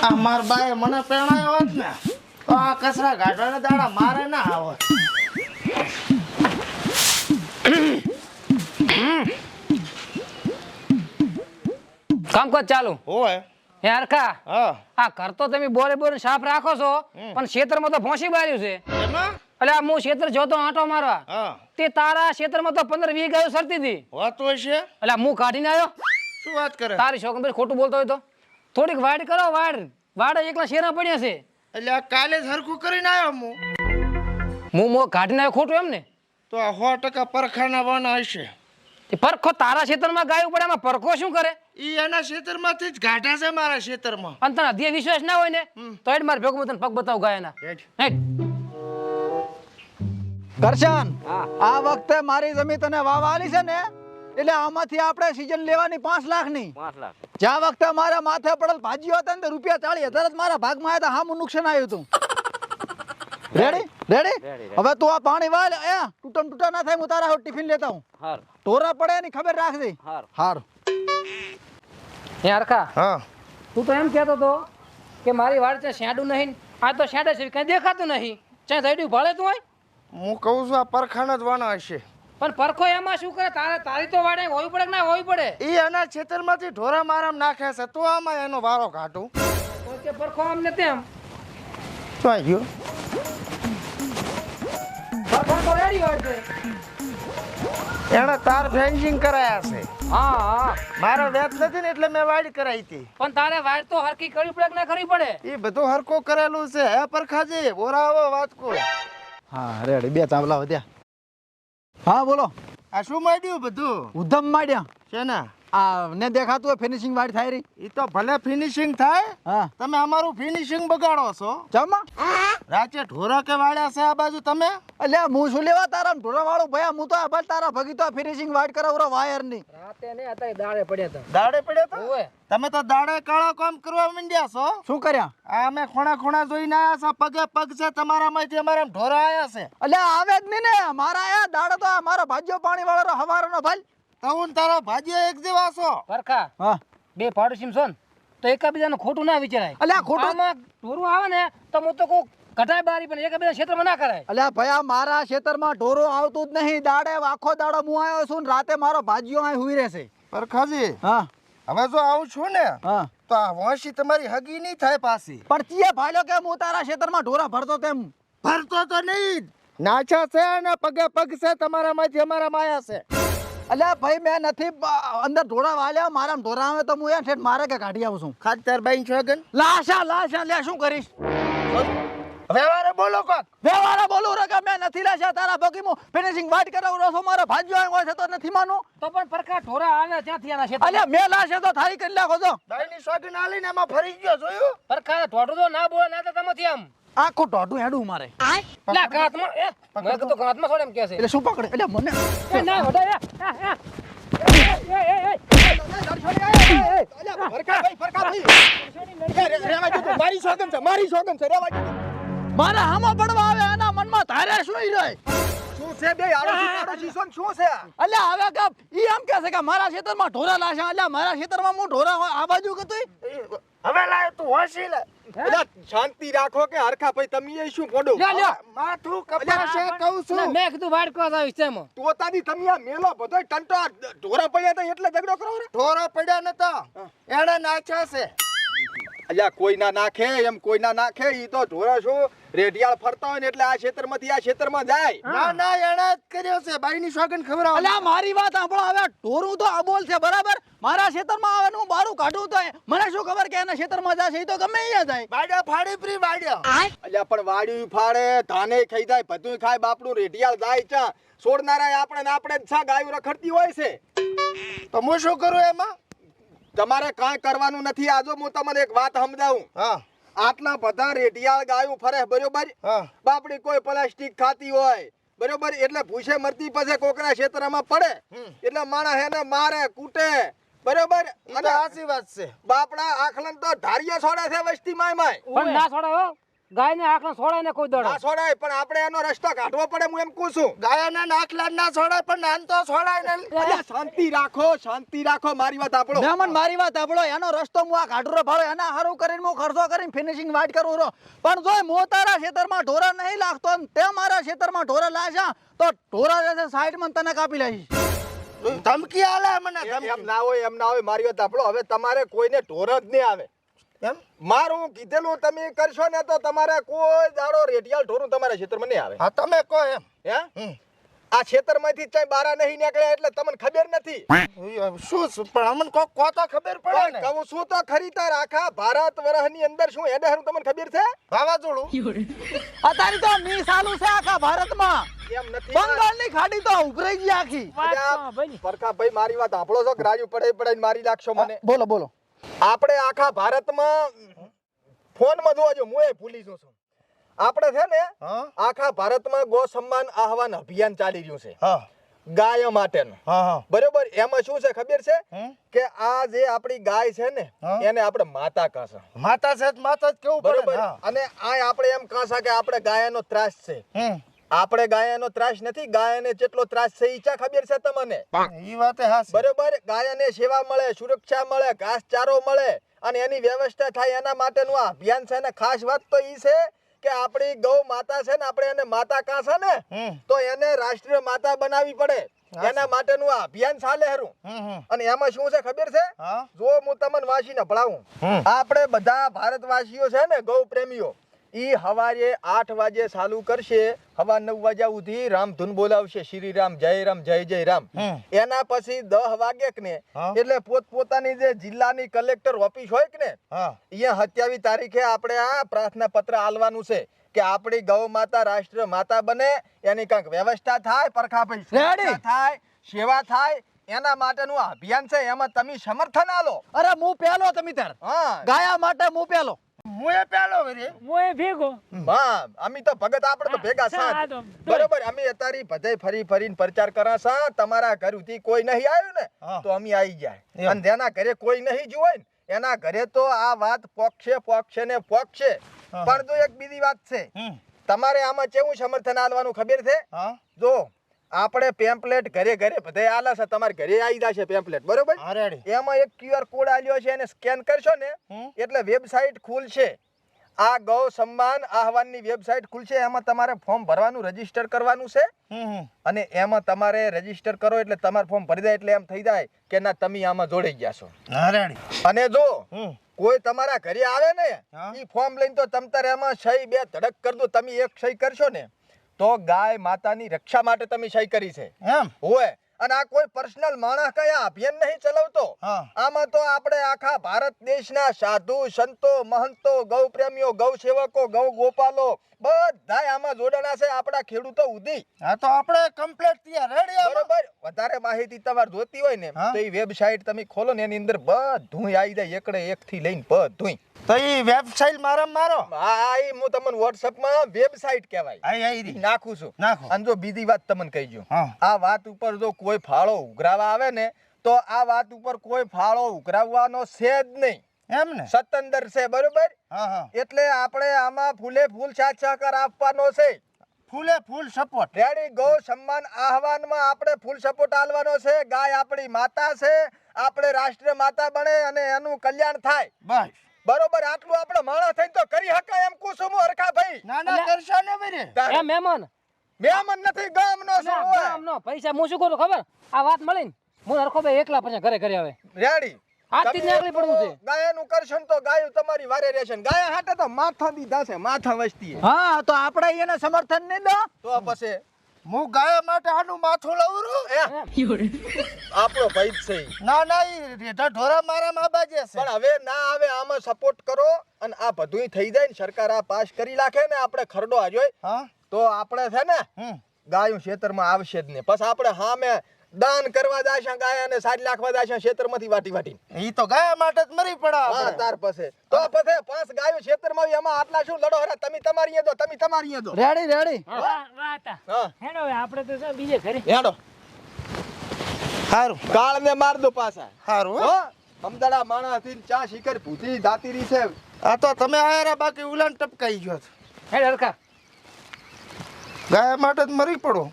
આ માર બાએ મને પેણાયો હોત ને તો આ કચરા ગાઢવાના દાડા મારે ના આવત. કામકાજ ચાલુ હોય યાર કા હા આ ઘર તો તમે બોરે બોરે સાફ રાખો છો પણ ખેતરમાં તો ભોંસી બાર્યું છે. એમાં એટલે આ હું ખેતર જોતો આંટો મારવા હા તે તારા ખેતરમાં તો 15-20 ગાયો સરતી હતી. હોતું હશે. એટલે હું કાઢીને આવ્યો. શું વાત કરે? તારી શોખ ભાઈ ખોટું બોલતો હોય તો થોડીક વાડ કરો. વાડ એકલા શેરા પડ્યા છે. એટલે આ કાલે જ હરખું કરીને આવ્યો હું કાઢીને આવ્યો ખોટું એમ ને? તો આ 100% પરખાના વાના હશે. તે પરખો તારા ખેતરમાં ગાયું પડે એમાં પરખો શું કરે? ઈ એના ખેતરમાંથી જ ગાઢા છે મારા ખેતરમાં. અને તને અધ્ય વિશ્વાસ ના હોય ને તો હેડ માર ભેગું તને પગ બતાવ ગાયના. હેડ કરશન આ વખતે મારી જમીન તને વાવા આલી છે ને એટલે આમાંથી આપણે સીઝન લેવાની 5 લાખની. 5 લાખ. જ્યાં વખતે મારા માથે પડેલ ભાજીઓ હતા ને ₹40,000 જ મારા ભાગમાં આવ્યા હતા. હામું નુકસાન આવ્યું હતું. રેડી હવે તું આ પાણી વાળ એ તૂટા ના થાય. હું તારા હાવ ટિફિન લેતા હું. હાર ઢોરા પડે એની ખબર રાખજે. હાર યાર કા હા તું તો એમ કહેતો તો કે મારી વાડ છે શેડું નહીં. આ તો શેડે છે કઈ દેખાતું નહીં. ચાં જઈડ્યું ભળે તું હોય. હું કહું છું આ પરખાના જ વાના હશે. પણ પરખો એમાં શું કરે? તારી તો વાડે હોવી પડે કે ના હોવી પડે? ઈ એના ખેતરમાંથી ઢોરા મારામ નાખે છે તો આમાં એનો વારો કાઢું. કે પરખો આમ ને તેમ શું આવી ગયો? પરખો તો રેડી હોય છે. એણે તાર ફેન્સિંગ કરાયા છે. હા મારો વેત નથી ને એટલે મેં વાડી કરાઈ હતી. પણ તારે વાડ તો હરકી કરવી પડે કે ના કરવી પડે? એ બધું હરકો કરેલું છે. હે પરખાજી બોરાવો વાતકો. હા રેડી બે ચાવલા વધ્યા. હા બોલો. આ શું માંડ્યું બધું? ઉધમ માંડ્યા છે ને આ ને દેખાતું હોય ફિનિશિંગ વાળી થાય રહી. ઈ તો ભલે ફિનિશિંગ થાય. હા તમે અમારું ફિનિશિંગ બગાડો છો. જમા રાતે ઢોરા કે વાળ્યા છે આ બાજુ તમે? અલ્યા હું શું લેવા તારા ઢોરા વાળો ભયા? હું તો આ ભાઈ તારા ભગી તો ફિનિશિંગ વાઇટ કરાવરો વાયર ની. રાતે ને અત્યારે દાડે પડ્યા હતા. દાડે પડ્યા તા? ઓય તમે તો દાડે કાળા કામ કરવા માંડ્યા છો. શું કર્યા? આ અમે ખૂણા જોઈને આયા છે. પગે પગ છે તમારામાંથી અમારા ઢોરા આયા છે. અલ્યા આવે જ નહીં ને મારા આ દાડો તો મારો ભાજ્યો પાણી વાળો હવારનો ભાઈ. તઉન તારા ભાજીયા એક જેવા છો. પરખા હા બે પાડોશી છો ને તો એકબીજાનું ખોટું ના વિચારાય. અલ્યા ખોટું આમાં ઢોરું આવે ને તો હું તો કહું કઢાય બારી પણ એકબીજા ક્ષેત્રમાં ના કરાય. અલ્યા ભયા મારા ખેતરમાં ઢોરો આવતું જ નહીં. દાડે આખો દાડો હું આવ્યો છું ને રાતે મારો ભાજ્યો અહીં હુઈ રહેશે. પરખાજી હા હવે જો આવું છું ને હા તો આ વાંસી તમારી હગી નહીં થાય પાછી. પણ તીએ ભાલ્યો કે હું તારા ખેતરમાં ઢોરા ભરતો તેમ. ભરતો તો નહીં. નાચા છે ને પગે પગ છે તમારામાંથી અમારા માયા છે. અલ્યા ભાઈ મેં નથી અંદર ઢોરા વાલ્યા. મારા ઢોરા આવે તો હું એ ઠેઠ મારે કે કાઢી આવું છું. ખાતર બાઈ છોગન લાશા લે શું કરીશ? વ્યવહારે બોલો કોક. વ્યવહારે બોલું રે કે મેં નથી લાશા તારા ભગી હું ફિનિશિંગ વાટ કરાવું છો. મારો ભાજ્યો આવ્યો છે તો નથી માનું. તો પણ પરખા ઢોરા આવે ત્યાંથી આના ક્ષેત્ર. અલ્યા મેં લાશે તો થારી કરી નાખો છો. બાઈની સોગન આલીને એમાં ફરી ગયો જોયું? પરખા ઢોડું તો ના બોલે ના તો તમે આમ આખું ઢોઢું હેડું મારે. લા કાતમાં મેં કીધું કાતમાં છોડે એમ કે છે. એટલે શું પકડે? એટલે મને એ ના વડા મારા હામાં પડવા આવે એના મનમાં ધારે શું ઈ શું છે? બે આડોશી શું છે? અલ્યા હવે કે ઈ એમ કહે છે કે મારા ખેતરમાં ઢોરા લાશા. અલ્યા મારા ખેતરમાં હું ઢોરા આ બાજુ કતું. હવે લાય તું હોશી લે. શાંતિ રાખો કે હરખા ભાઈ તમે શું પડો? માથું કપાશે કહું છું. મેં કીધું વાડ કો આવી છે એમાં. તો તાદી તમે આ મેલો બધો ટંટો ઢોરા પડ્યા હતા એટલે ઝઘડો કરો રે. ઢોરા પડ્યા નતા એને નાખ્યા છે. અલ્યા કોઈ ના નાખે એમ કોઈ ના નાખે. ઈ તો ઢોરા શું રેડિયાળ ફરતા હોય ને એટલે આ ખેતરમાંથી આ ખેતરમાં જાય. ના ના એને જ કર્યો છે. બાઈની સોગન ખબર અલ્યા મારી વાત સાંભળો. હવે ઢોરું તો અબોલ છે બરાબર. મારા ખેતરમાં આવે હું બારું કાઢું તો મને શું ખબર કે એના ખેતરમાં જશે? ઈ તો ગમે અહીંયા જાય. વાડ્યા ફાડી પ્રી વાડ્યા. અલ્યા પણ વાડ્યું ફાડે ધાને ખાઈ જાય બધું ખાય બાપડું રેડિયાળ જાય ચા છોડનારા આપણે છા ગાયું રખડતી હોય છે. તો હું શું કરું એમાં? તમારે કાંઈ કરવાનું નથી. આજો હું તમને એક વાત સમજાવું. હા આટલા બધા રેડિયાળ ગાયું ફરે બરોબર. હા બાપડી કોઈ પ્લાસ્ટિક ખાતી હોય બરોબર એટલે ભૂસે મરતી પછી કોકરા ક્ષેત્રમાં પડે એટલે માણસ એને મારે કૂટે બરોબર. અને સાચી વાત છે. બાપડા આખલન તો ધારિયા છોડે છે વસ્તી માય પણ ના છોડાવો ગાયને આખલા છોડાય ને કોઈ દડો ના છોડાય પણ આપણે એનો રસ્તો કાઢવો પડે હું એમ કહું છું ગાયના નાખલા ના છોડાય પણ નાન તો છોડાય ને અલ્યા, શાંતિ રાખો મારી વાત આપણો મહેમાન મારી વાત સાંભળો એનો રસ્તો હું આ કાઢરો ભાળો એના હારું કરીને હું ખર્ચો કરીને ફિનિશિંગ વાટ કરું રહો પણ જો હું તારા ખેતરમાં ઢોરા નહીં લાગતો ને તે મારા ખેતરમાં ઢોરા લાગ્યા તો ઢોરા જશે સાઈડમાં તને કાપી લઈશ ધમકી આલે મને એમ ના હોય મારી વાત આપણો હવે તમારે કોઈને ઢોર જ નહીં આવે એમ મારું કીધેલું તમે કરશો ને તો તમારે કોઈ દાડો રેટિયાલ ઢોરું તમારા ક્ષેત્રમાં નહીં આવે હા તમે કહો એમ હે આ ક્ષેત્રમાંથી ચાઈ બારા નહીં નીકળ્યા એટલે તમને ખબર નથી શું પણ અમને કો તો ખબર પડે ને કહું શું તો ખરી તાર આખા ભારત વર્ષની અંદર શું હેડે હારું તમને ખબર છે વાવાઝોડું અત્યારે તો મી ચાલુ છે આખા ભારતમાં એમ નથી બંગાળની ખાડી તો ઉભરાઈ ગઈ આખી પરખાભાઈ મારી વાત આપણો છો રાજુ પડે મારી નાખશો મને બોલો આપણે આખા ભારતમાં ફોનમાં જોવા જો હું ભૂલી છું આપણે છે ને આખા ભારતમાં ગો સન્માન આહવાન અભિયાન ચાલી રહ્યું છે ગાયો માટેનું બરોબર એમાં શું છે ખબર છે કે આ જે આપણી ગાય છે ને એને આપણે માતા કહેશે માતા જ કેવું બરોબર અને આ આપણે એમ કહેશે કે આપણે ગાયનો ત્રાસ છે આપણે ગાયનો ત્રાસ નથી ગાયને જેટલો ત્રાસ છે ઈ ચા ખબર છે તમને ઈ વાત હાસ બરોબર ગાયને સેવા મળે સુરક્ષા મળે ઘાસચારો મળે અને એની વ્યવસ્થા થાય એના માટેનું આ અભિયાન છે ને ખાસ વાત તો ઈ છે કે આપણી ગૌ માતા છે ને આપણે એને માતા કાશે ને તો એને રાષ્ટ્રીય માતા બનાવવી પડે એના માટેનું આ અભિયાન ચાલે હરું અને એમાં શું છે ખબર છે જો હું તમને વાંચીને ભણાવું આપણે બધા ભારતવાસીઓ છે ને ગૌ પ્રેમીઓ ઈ હવારે 8 વાગે ચાલુ કરશે હવા 9 વાગ્યા સુધી રામધૂન બોલાવશે શ્રી રામ જય રામ એના પછી 10 વાગે કે ને એટલે પોતપોતાની જે જિલ્લાની કલેક્ટર ઓફિસ હોય કે ને અહીંયા 27 તારીખે આપણે આ પ્રાર્થના પત્ર આલવાનું છે કે આપણી ગૌ માતા રાષ્ટ્રીય માતા બને એની કંઈક વ્યવસ્થા થાય પરખાભાઈ થાય સેવા થાય એના માટેનું આ અભિયાન છે એમાં તમે સમર્થન આલો અરે હું પેલો તમે તાર ગાયા માટે હું પેલો મુએ પેલો રે મોય ભેગો હા અમે તો ભગત આપણે તો ભેગા સાથ બરોબર અમે અત્યારે બધે ફરીને પ્રચાર કરા સા તમારા ઘર ઉથી કોઈ નહીં આવ્યું ને તો અમે આવી જાય અને જેના ઘરે કોઈ નહીં જોય ને એના ઘરે તો આ વાત પોક્ષે પણ જો એક બીજી વાત છે તમારે આમાં કેવું સમર્થન આલવાનું ખબર છે જો આપણે પેમ્પલેટ ઘરે બધે આલા છે તમારે ઘરે આવી જશે પેમ્પલેટ બરોબર એમાં એક QR કોડ આલ્યો છે એને સ્કેન કરશો ને એટલે વેબસાઇટ ખુલશે આ ગૌ સન્માન આહવાનની વેબસાઇટ ખુલશે એમાં તમારે ફોર્મ ભરવાનું રજીસ્ટર કરવાનું છે અને એમાં તમારે રજીસ્ટર કરો એટલે તમારું ફોર્મ ભરી જાય એટલે એમ થઈ જાય કે ના તમે આમાં જોડાઈ ગયા છો અને જો કોઈ તમારા ઘરે આવે ને ઈ ફોર્મ લઈને તો તમ તારે એમાં સહી બે ધડક કર દો તમે એક સહી કરશો ને તો ગાય માતાની રક્ષા માટે તમે સહી કરી છે એમ હોય અને આ કોઈ પર્સનલ માણસ કયા અભિયાન નહીં ચલાવતો આમાં તો આપણે આખા ભારત દેશના સાધુ સંતો મહંતો ગૌ પ્રેમીઓ ગૌ સેવકો ગૌ ગોપાલો બધા આમાં જોડાણા છે આપણા ખેડૂતો ઉધી તો આપણે કમ્પ્લીટ તૈયાર રેડી બરોબર વધારે માહિતી તમારે જોતી હોય ને તો એ વેબસાઇટ તમે ખોલો ને એની અંદર બધું આવી જાય એકડે એક થી લઈને બધું તો ઈ વેબસાઇટ મારો હા ઈ હું તમને WhatsApp માં વેબસાઇટ કહેવાય આઈ નાખું છું અને જો બીજી વાત તમને કહી જો આ વાત ઉપર જો કોઈ ફાળો ઉઘરાવા આવે ને તો આ વાત ઉપર કોઈ ફાળો ઉઘરાવવાનો છે જ નહીં એમ ને સતંદર છે બરોબર એટલે આપણે આમાં ફૂલે ફૂલ સાથ સહકાર આપવાનો છે ફૂલ સપોર્ટ રેડી ગૌ સન્માન આહવાનમાં આપણે ફૂલ સપોર્ટ આલવાનો છે ગાય આપણી માતા છે આપણે રાષ્ટ્રીય માતા બને અને એનું કલ્યાણ થાય બસ બરોબર આટલું આપણે માણસ થઈને તો કરી હકાય એમ કુસુમ હરખા ભાઈ ના કરશો ને ભાઈ એ મહેમાન નથી ગામનો છે ગામનો પૈસા હું શું કરું ખબર આ વાત મળી ને હું હરખો ભાઈ એકલા પછી ઘરે આવે રેડી આજથી જ નીકળી પડવું છે ગાયનું કરશો ને તો ગાયું તમારી વારે રહેશે ગાય હાટે તો માથા દીધા છે માથા વસ્તી હા તો આપણે એને સમર્થન નહીં દો તો પછી હું ગાય માટે આનું માથું લવરું આપણો ભાઈ છે ના ઈ રેઢા ઢોરા મારા માં બાજે છે પણ હવે ના આવે આમાં સપોર્ટ કરો અને આ બધુંય થઈ જાય ને સરકાર આ પાસ કરી નાખે ને આપણે ખરડો આjoy તો આપણે છે ને ગાયું ખેતરમાં આવશે જ ને પછી આપણે સામે દાન કરવા જાશે ગાય અને 7 લાખ વાદાશે ખેતરમાંથી વાટી ઈ તો ગાય માટે જ મરી પડા હા તાર પાસે તો પછી 5 ગાયો ખેતરમાં એમાં આટલા શું લડો હરા તમે તમારી દો તમે તમારી દો રેડી વાતા હેડો હવે આપણે તો બીજે ઘરે હેડો હારું કાળ ને માર દો પાછા હારું હો સમદડા માણસ થી ચા શિખર ભૂતી દાતીરી છે આ તો તમે આયરા બાકી ઉલાન ટપકાઈ ગયો હે હરખા ગાય માટે જ મરી પડો